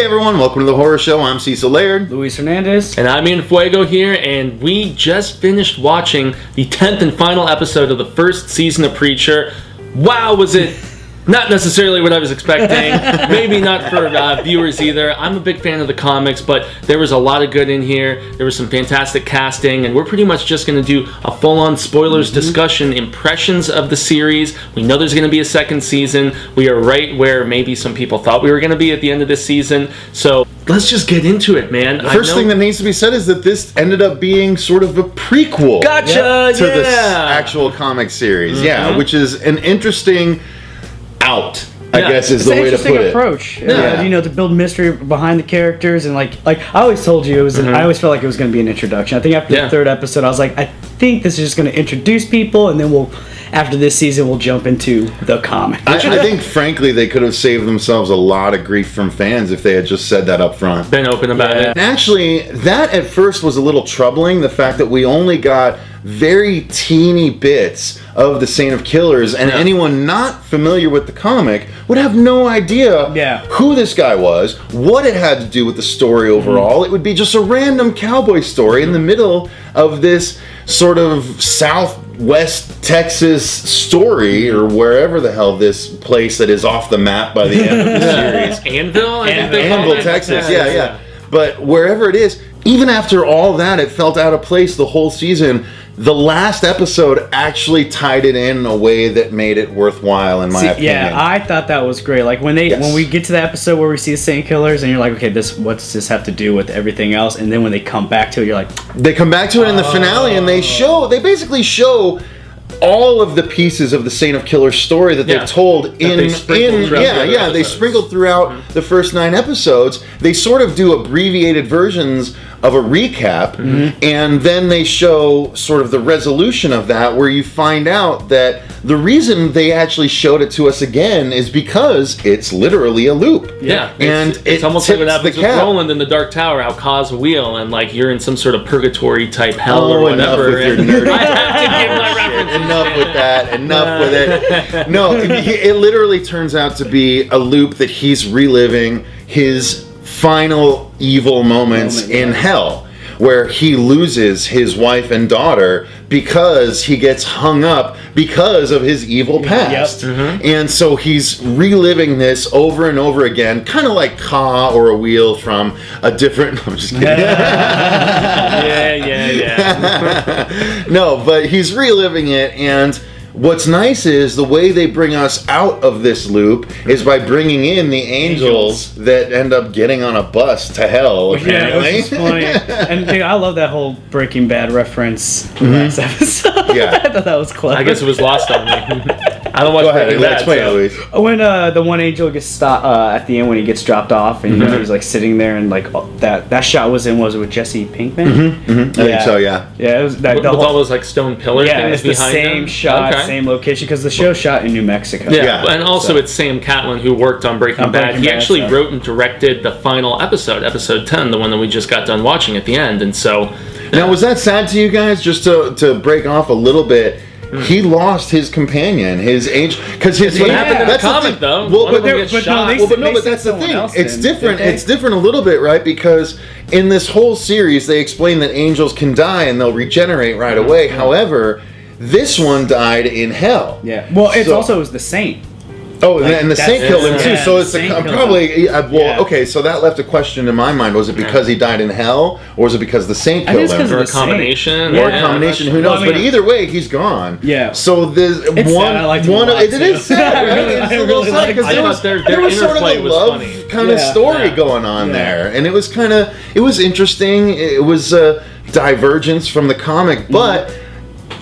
Hey everyone, welcome to the Horror Show. I'm Cecil Laird. Luis Hernandez. And I'm in Fuego here, and we just finished watching the 10th and final episode of the first season of Preacher. Wow, was it not necessarily what I was expecting. Maybe not for viewers either. I'm a big fan of the comics, but there was a lot of good in here. There was some fantastic casting, and we're pretty much just going to do a full-on spoilers discussion, impressions of the series. We know there's going to be a second season. We are right where maybe some people thought we were going to be at the end of this season. So let's just get into it, man. The first thing that needs to be said is that this ended up being sort of a prequel to this actual comic series. Yeah, which is an interesting out, I guess is the way to put it. It's an interesting approach. To build mystery behind the characters, and like I always told you, it was. I always felt like it was going to be an introduction. I think after the third episode, I was like, I think this is just going to introduce people, and then after this season, we'll jump into the comic. I think, frankly, they could have saved themselves a lot of grief from fans if they had just said that up front. Been open about it. Actually, that at first was a little troubling, the fact that we only got very teeny bits of the Saint of Killers, and anyone not familiar with the comic would have no idea who this guy was, what it had to do with the story overall. It would be just a random cowboy story in the middle of this sort of Southwest Texas story, or wherever the hell this place that is off the map by the end of the series. Anvil, Texas. Yeah. But wherever it is, even after all that, it felt out of place the whole season. The last episode actually tied it in a way that made it worthwhile, in my opinion. Yeah, I thought that was great. Like when we get to the episode where we see the Saint Killers, and you're like, okay, what's this have to do with everything else? And then when they come back to it, you're like, they come back to it in the finale, and they basically show all of the pieces of the Saint of Killers story that they've told they sprinkled throughout the first 9 episodes. They sort of do abbreviated versions of a recap, and then they show sort of the resolution of that, where you find out that the reason they actually showed it to us again is because it's literally a loop. Yeah, and it's almost like what happens with Roland in the Dark Tower, how Kaz a wheel, and like you're in some sort of purgatory type hell or whatever. Enough with your nerdy. I have to give my references. Enough with that. Enough with it. No, it literally turns out to be a loop that he's reliving his final evil moments in hell, where he loses his wife and daughter because he gets hung up because of his evil past. And so he's reliving this over and over again, kind of like Ka or a wheel from a different... I'm just kidding. No, but he's reliving it, and what's nice is the way they bring us out of this loop is by bringing in the angels that end up getting on a bus to hell. Yeah, it was funny. And dude, I love that whole Breaking Bad reference in last episode. Yeah. I thought that was clever. I guess it was lost on me. I don't watch Breaking Bad. Explain it, Luis. When the one angel gets stopped at the end when he gets dropped off, and he was like sitting there, and like that shot was it with Jesse Pinkman? I think so. Yeah, it was that, with all those like stone pillars. Yeah, it's the same shot, same location, because the show shot in New Mexico. Yeah. And also it's Sam Catlin who worked on Breaking Bad. He actually wrote and directed the final episode 10, the one that we just got done watching at the end. And so now, was that sad to you guys? Just to break off a little bit. He lost his companion, his angel, because his what happened in the comic though. But that's the thing. It's different. It's different a little bit, right? Because in this whole series, they explain that angels can die and they'll regenerate right away. However, this one died in hell. Yeah. Well, it was the saint. Oh, and the saint killed him too. So it's probably okay. So that left a question in my mind: was it because he died in hell, or was it because the saint killed him, or a combination? Or a combination? Who knows? But either way, he's gone. Yeah. So there's it is sad. Right? It's a little sad because there was sort of a love kind of story going on there, and it was interesting. It was a divergence from the comic, but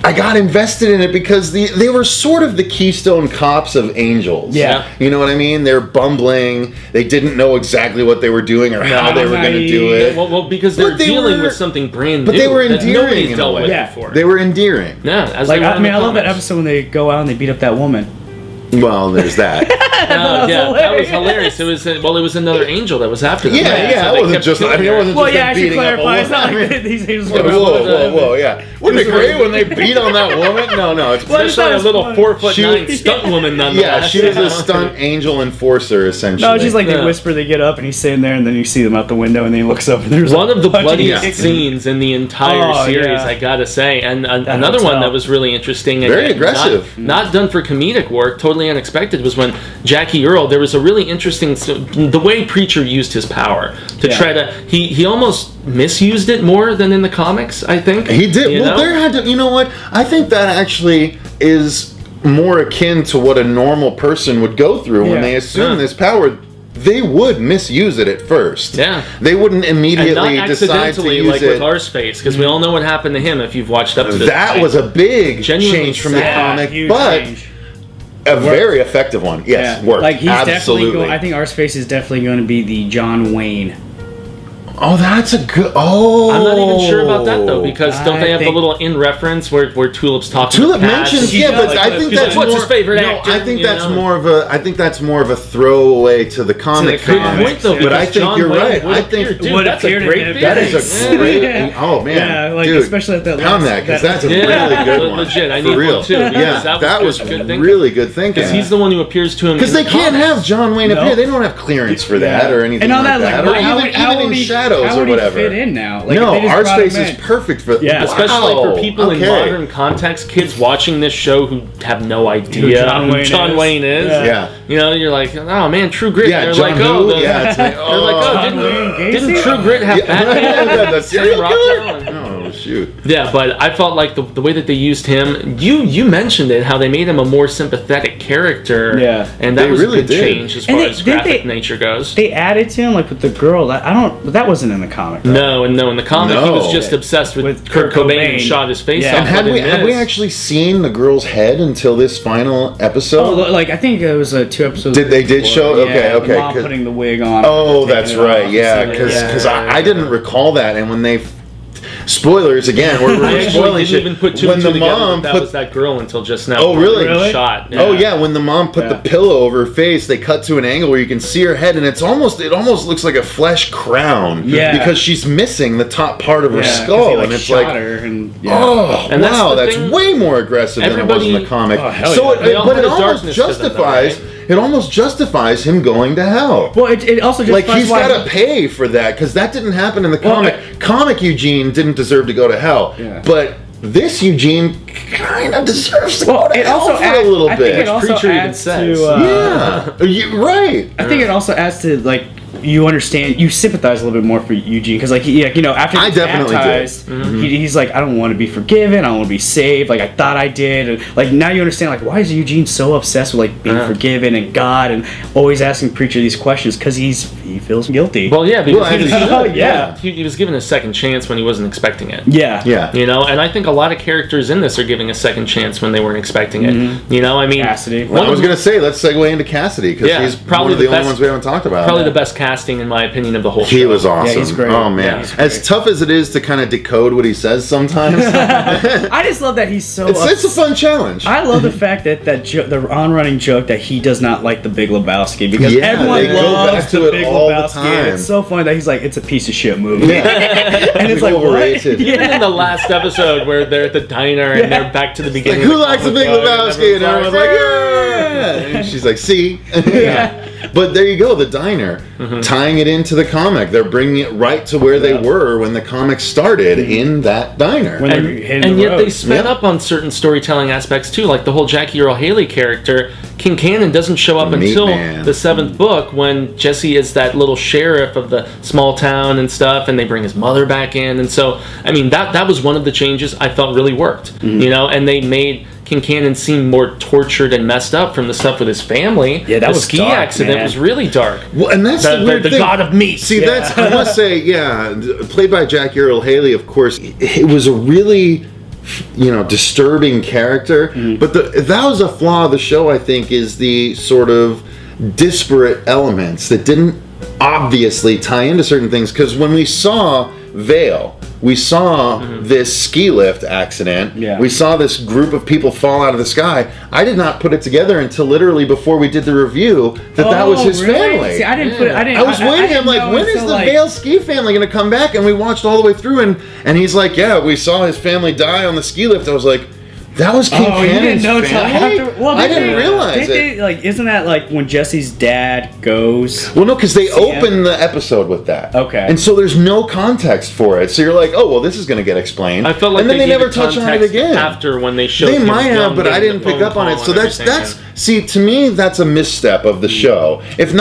I got invested in it because they were sort of the Keystone Cops of angels. Yeah. You know what I mean? They're bumbling. They didn't know exactly what they were doing or how they were going to do it. Well, because they're dealing with something brand new. But they were endearing in a way before. They were endearing. Yeah. I love that episode when they go out and they beat up that woman. Well, there's that. That was hilarious. It was another angel that was after them. Yeah, it wasn't just. I mean, it wasn't just them beating up a woman. It's not like these angels. Whoa, yeah. Wouldn't it be great when they beat on that woman? No, it's especially a little 4'9" stunt woman. Nonetheless. Yeah, she was a stunt angel enforcer essentially. No, she's like they whisper, they get up, and he's sitting there, and then you see them out the window, and then he looks up, and there's one of the bloodiest scenes in the entire series, I gotta say, and another one that was really interesting. Very aggressive. Not done for comedic work. Totally unexpected was when Jackie Earle. There was a really interesting the way Preacher used his power to try to. He almost misused it more than in the comics. I think he did. There had to. You know what? I think that actually is more akin to what a normal person would go through when they assume this power. They would misuse it at first. Yeah. They wouldn't immediately decide to use like with Arseface, because we all know what happened to him if you've watched up to this. That was a big change from the comic, but a very effective one. Yes, worked. Like he's definitely. I think Arseface is definitely going to be the John Wayne. Oh, that's a good. Oh, I'm not even sure about that though, because don't they have the little in reference where Tulip's talking? Tulip mentions, but I think that's what's his favorite actor. I think that's more of a. I think that's more of a throwaway to the comic. Good point though, but I think you're right. I think that's a great. That is a great. Oh man, yeah, like dude, especially at that. Pound that because that's a really good one. Legit, I need one too. Yeah, that was really good thinking. Because he's the one who appears to him. Because they can't have John Wayne appear. They don't have clearance for that or anything like that. Or even in shadows or whatever. In now. Like, no, Arseface is perfect for especially for people in modern context, kids watching this show who have no idea who John Wayne is. Yeah. You know, you're like, oh man, True Grit. Yeah, they're John like, didn't True Grit have Batman? The serial killer? Oh shoot. Yeah, but I felt like the way that they used him, you mentioned it, how they made him a more sympathetic character. Yeah. And that was a good change as far as graphic nature goes. They added to him like with the girl. That wasn't in the comic. No, in the comic he was just obsessed with Kurt Cobain and shot his face off. And had we actually seen the girl's head until this final episode? Oh, like I think it was 2 episodes. Did show? Okay. Mom putting the wig on. Oh, that's right. Yeah, because I didn't recall that, and when they. Spoilers again. We're spoiling shit. Even put when the mom put was that girl until just now. Oh really? Shot. Yeah. Oh yeah. When the mom put the pillow over her face, they cut to an angle where you can see her head, and it almost looks like a flesh crown. Yeah. Because she's missing the top part of her skull, and it's like, that's way more aggressive than it was in the comic. So it almost justifies. It almost justifies him going to hell. Well, it also justifies like he's got to pay for that because that didn't happen in the comic. Comic Eugene didn't deserve to go to hell, but this Eugene kind of deserves to go to hell for a little bit. I think it also adds to. You're right. I think it also adds to like. You understand, you sympathize a little bit more for Eugene because, like, after I definitely baptized, he's like, I don't want to be forgiven, I don't want to be saved. Like, I thought I did, and like now you understand, like, why is Eugene so obsessed with like being forgiven and God and always asking Preacher these questions because he feels guilty. Well, yeah, because he was given a second chance when he wasn't expecting it. Yeah. You know, and I think a lot of characters in this are giving a second chance when they weren't expecting it. You know, I mean, Cassidy. Well, I was gonna say let's segue into Cassidy because he's probably one of the only ones we haven't talked about. Probably the best casting in my opinion of the whole show. He was awesome. Yeah, he's great. Oh man, as tough as it is to kind of decode what he says sometimes. I just love that he's so. It's a fun challenge. I love the fact that the on-running joke that he does not like the Big Lebowski because everyone loves the Big Lebowski. And it's so funny that he's like, it's a piece of shit movie, and it's like overrated. Even in the last episode where they're at the diner and they're back to the beginning. Like, who likes the Big Lebowski? And everyone's like, yeah. And she's like, see. But there you go, the diner, tying it into the comic. They're bringing it right to where they were when the comic started in that diner. And yet they sped up on certain storytelling aspects too, like the whole Jackie Earle Haley character. King Cannon doesn't show up until the 7th book when Jesse is that little sheriff of the small town and stuff, and they bring his mother back in. And so, I mean, that was one of the changes I felt really worked, you know, and they made King Cannon seemed more tortured and messed up from the stuff with his family. Yeah, that was ski dark, accident was really dark. Well, and that's the weird thing. God of meat. See, that's I must say, played by Jackie Earle Haley, of course. It was a really, disturbing character. But that was a flaw of the show. I think is the sort of disparate elements that didn't obviously tie into certain things. Because when we saw Vale. We saw this ski lift accident. Yeah. We saw this group of people fall out of the sky. I did not put it together until literally before we did the review that was his family. See, I didn't put. I was waiting. I'm like, when is the Vale ski family going to come back? And we watched all the way through, and he's like, yeah, we saw his family die on the ski lift. I was like, that was King Cannon's family? I didn't realize it. Like, isn't that like when Jesse's dad goes? Well, no, because they open the episode with that. Okay. And so there's no context for it. So you're like, oh, well, this is going to get explained. I felt like and then they gave never touch on it again. After when they showed They might have, but I didn't pick up on it. So that's see, to me, that's a misstep of the show. If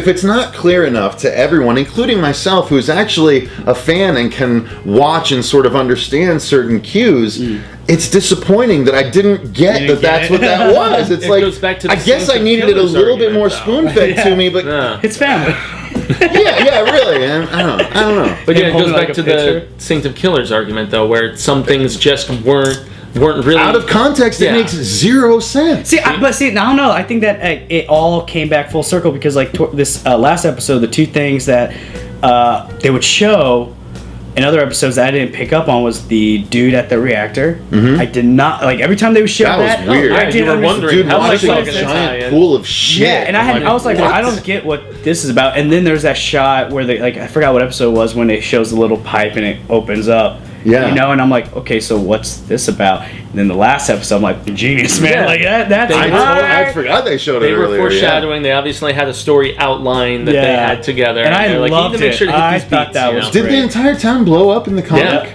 it's not clear enough to everyone, including myself, who's actually a fan and can watch and sort of understand certain cues, it's disappointing that I didn't get that's what that was. It's like, goes back to the I guess I needed it a little bit more spoon-fed to me, but It's family. yeah, really. I don't know. But yeah, it goes back to the Saint of Killers argument, though, where some things just weren't really out of context. It makes zero sense. See, I don't know. I think that it all came back full circle because like this last episode, the two things that they would show in other episodes that I didn't pick up on was the dude at the reactor. I did not like every time they would show that. Was weird. I didn't wondering Dude, how watching much a giant pool of shit. Yeah, and I was like, well, I don't get what this is about. And then there's that shot where I forgot what episode it was when it shows the little pipe and it opens up. Yeah. You know, and I'm like, okay, so what's this about? And then the last episode, I'm like, genius, man. Yeah. Like that's I forgot they showed it They earlier. were foreshadowing. They obviously had a story outline that they had together. And I they're like, loved you need to make sure to it. hit I these thought beats, that you was know? Did the entire town blow up in the comic? Yeah.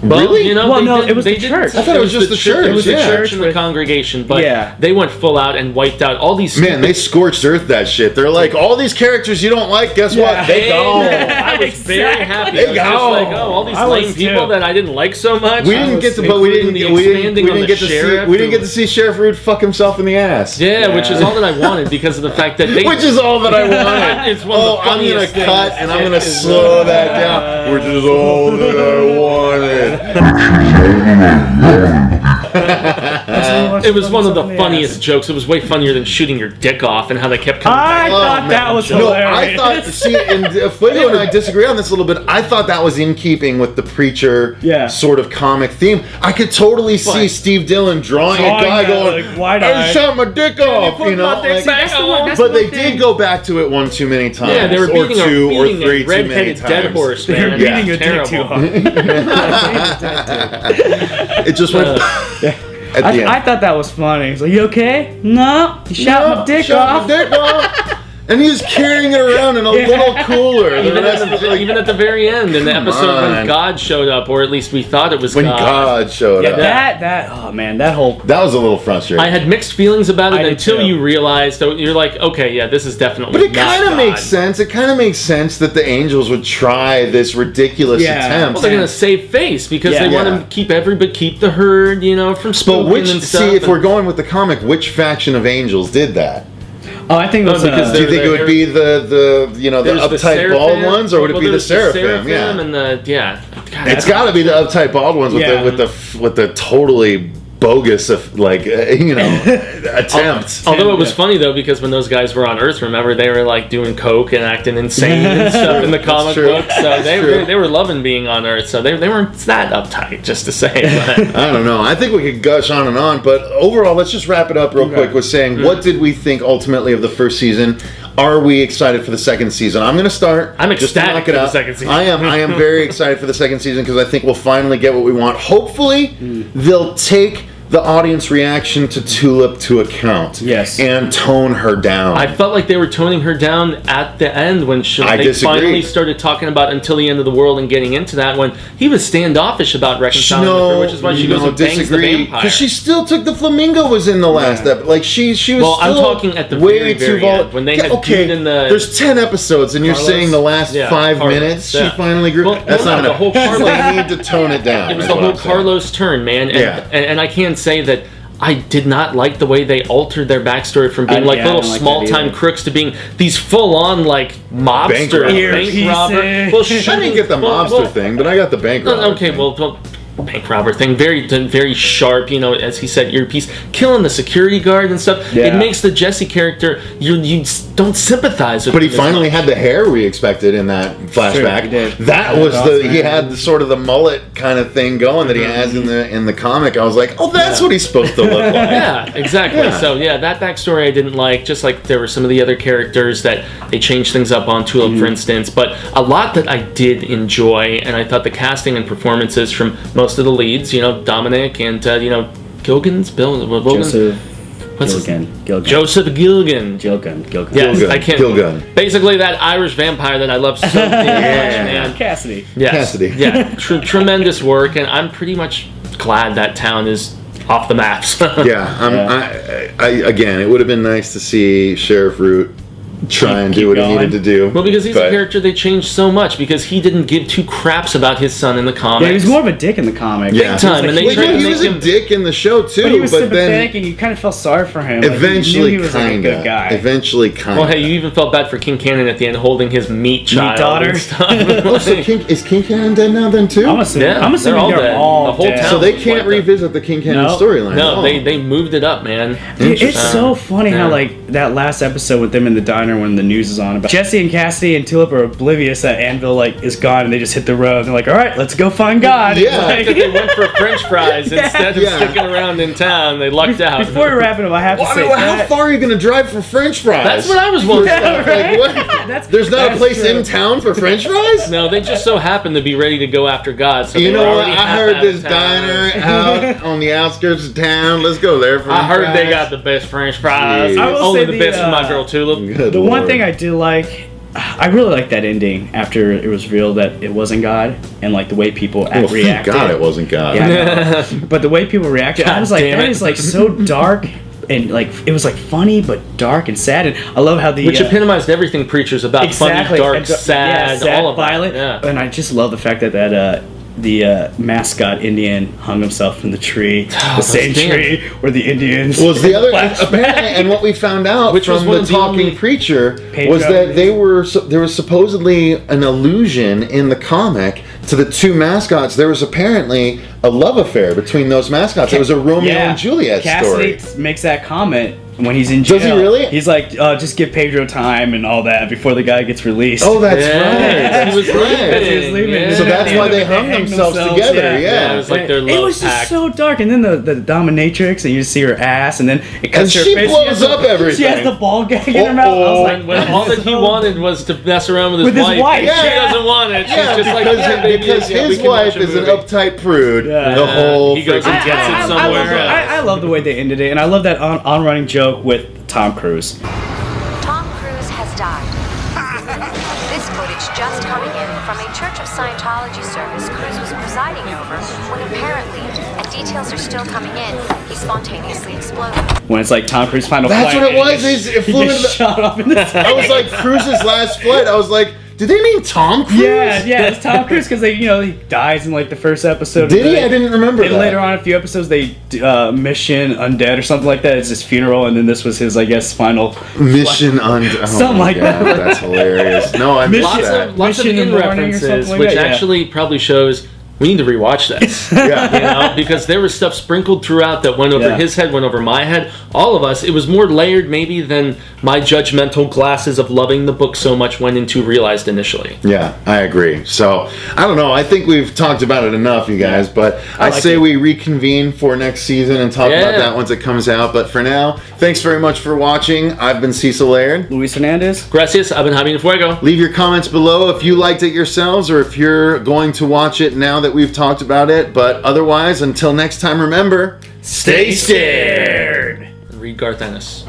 Well, Really? You know, Well, they no, didn't- it was they the didn't- church. I thought it was just the church. It was the yeah. church and the congregation, but Yeah. they went full out and wiped out all these. Man, they scorched earth that shit. They're like, all these characters you don't like, guess what? They gone. I was very happy. They I was gone. like, oh, all these I lame was people too. that I didn't like so much. We didn't get to, but we didn't get to see Sheriff Rude fuck himself in the ass. Yeah, which is all that I wanted because of the fact that they. Which is all that I wanted. It's one of the I'm gonna funniest cut things. and I'm gonna slow that down. Which is all that I wanted. It was one of the funniest jokes. It was way funnier than shooting your dick off and how they kept coming I back. thought that was No, hilarious. I thought. See, and Fuego and I disagree on this a little bit. I thought that was in keeping with the Preacher sort of comic theme. I could totally see Steve Dillon drawing a guy going, like, wide-eyed. "I shot my dick off," you know. But they did go back to it one too many times. Yeah, they were or beating two a, or beating three a too many red-headed times. dead horse, They're man. beating It a was dick too terrible. hard. It just went at the end. I thought that was funny. He's like, "You okay? No, you shot my dick shot off." my dick off. And he was carrying it around in a little cooler. Even at the very end in the episode when God showed up, or at least we thought it was when God showed up. That oh man, that was a little frustrating. I had mixed feelings about it I did until too. you realized. So you're like, okay, yeah, this is definitely. But it not kind of God. makes sense. It kind of makes sense that the angels would try this ridiculous attempt. Well, they're gonna save face because they want to keep the herd, you know, from spoken and stuff. See, if we're going with the comic, which faction of angels did that? Oh, I think it was because do you think it would be the uptight bald ones, or would it be the seraphim? Yeah, and God, it's got to be the uptight bald ones with the totally bogus attempts. Although it was funny though, because when those guys were on Earth, remember they were like doing coke and acting insane and stuff in the comic book. So they were loving being on Earth. So they weren't that uptight, just to say. But. I don't know. I think we could gush on and on, but overall, let's just wrap it up real quick with saying what did we think ultimately of the first season? Are we excited for the second season? I'm going to start. I'm ecstatic for the second season. I am very excited for the second season because I think we'll finally get what we want. Hopefully, they'll take the audience reaction to Tulip to account. Yes. And tone her down. I felt like they were toning her down at the end when they finally started talking about Until the End of the World and getting into that, when he was standoffish about reconciling with her, which is why she goes and bangs the vampire. Because she still took the flamingo was in the last episode. Like she was Well, I'm still talking at the way very end when they had okay, in the there's 10 episodes and you're saying the last 5 minutes she finally grew. That's not the enough. whole Carlos. They need to tone it down. It was the whole Carlos turn, man. And I can't say that I did not like the way they altered their backstory from being little small-time crooks to being these full-on mobster, bank robber. Well, I didn't get the mobster thing, but I got the bank robber. Okay, thing. well, bank robber thing, very sharp, as he said, earpiece, killing the security guard and stuff. Yeah. It makes the Jesse character, you don't sympathize with But he him as finally much. had the hair we expected in that flashback. he did. That was he had the sort of the mullet kind of thing going that he has in the comic. I was like, oh, that's what he's supposed to look like. Yeah, exactly. Yeah. So that backstory I didn't like, just like there were some of the other characters that they changed things up on Tulip, for instance. But a lot that I did enjoy, and I thought the casting and performances from most of the leads, Dominic and Gilgan's Joseph Gilgan. Yes, Gilgan. I can't. Gilgan. Basically, that Irish vampire that I love so damn much, man. Cassidy. Yes. Cassidy. Yeah, tremendous work, and I'm pretty much glad that town is off the maps. Again, it would have been nice to see Sheriff Root try and do what he needed to do. Well, because he's a character they changed so much, because he didn't give two craps about his son in the comics. Yeah, he was more of a dick in the comic. Yeah. Big time, and they tried to he make was him a dick in the show too, But he was then sympathetic, and you kind of felt sorry for him. eventually, he was like a good guy. Eventually, kind of. Well, hey, you even felt bad for King Cannon at the end, holding his meat child daughter. and stuff. Oh, so is King Cannon dead now then too? I'm assuming Yeah, they're they're all all, dead. all The whole dead. town. So they was can't wiped out. revisit the King Cannon No. storyline. No, Oh. they moved it up, man. Dude, it's so funny how Yeah. like that last episode with them in the diner when the news is on about Jesse and Cassidy and Tulip are oblivious that Anvil like is gone, and they just hit the road. And they're like, all right, let's go find God. Yeah. Like, They went for French fries instead of Yeah. sticking around in town. They lucked out. Before we wrap it up, I have to say How that, far are you going to drive for French fries? That's what I was wondering. right? Like, what? That's- There's not a that's place true. in town for French fries? No, they just so happened to be ready to go after God. So You they were know what? already I half heard out of this town. diner out on the outskirts of town. Let's go there for I heard they fries. got the best French fries. Jeez. I will Only say the the, best from my girl Tulip. Good The one Lord. thing I do like, I really like that ending after it was revealed that it wasn't God, and like the way people Well, thank reacted. God it wasn't God. Yeah, I know. But the way people reacted, I was like, damn that it. is like so dark, and like it was like funny but dark and sad. And I love how the Which epitomized everything Preacher's about. exactly Funny, dark, and sad, all of violent. that. Yeah. And I just love the fact that the mascot Indian hung himself in the tree, the same damn. tree where the Indians. Was the other Flashback. apparently, and what we found out Which was from one the of the talking only- preacher Pedro. was that there was supposedly an allusion in the comic to the two mascots. There was apparently a love affair between those mascots. It was a Romeo and Juliet Cassidy story. makes that comment when he's in jail. Does he really? He's like, just give Pedro time and all that before the guy gets released. Oh, that's Yeah, right. he was That's right. leaving. He was leaving. Yeah. So that's why they hung hanged themselves together. Yeah, it Yeah. was like their it love was just pact. so dark, and then the dominatrix, and you just see her ass, and then it cuts And her she face. blows has up everything. She has the ball gag in her mouth. I was like, When all that he wanted was to mess around with his With his wife. wife, and She yeah. doesn't want it. She's Yeah, just like, because, yeah, baby, because yeah, we his can watch wife a is an movie. uptight prude. Yeah. The whole He goes and freaking gets it time. somewhere. I love the way they ended it, and I love that on-running joke with Tom Cruise. Tom Cruise has died. This footage just coming in from a Church of Scientology service Cruise was presiding over when apparently, and details are still coming in, he spontaneously exploded. When it's like Tom Cruise final That's flight. what it and was. It He flew gets into the- shot up in the I was like, Cruise's last flight. I was like, did they mean Tom Cruise? Yeah, it's Tom Cruise because he dies in like the first episode. Did he? And I didn't remember And that. later on, a few episodes, they Mission Undead or something like that. It's his funeral, and then this was his, I guess, final Mission Under. Oh Something my like God, that. That's hilarious. No, I missed Mission- that. Lots of Mission in in the morning or references, something like which that, yeah. actually probably shows we need to rewatch this. Yeah. Because there was stuff sprinkled throughout that went over Yeah. his head, went over my head, all of us. It was more layered maybe than my judgmental glasses of loving the book so much went into realized initially. Yeah, I agree. So, I don't know. I think we've talked about it enough, you guys, but I like say it. we reconvene for next season and talk about Yeah. that once it comes out. But for now, thanks very much for watching. I've been Cecil Laird. Luis Hernandez. Gracias, I've been Javier Fuego. Leave your comments below if you liked it yourselves or if you're going to watch it now that we've talked about it. But otherwise, until next time, remember, stay scared. Read Garth Ennis.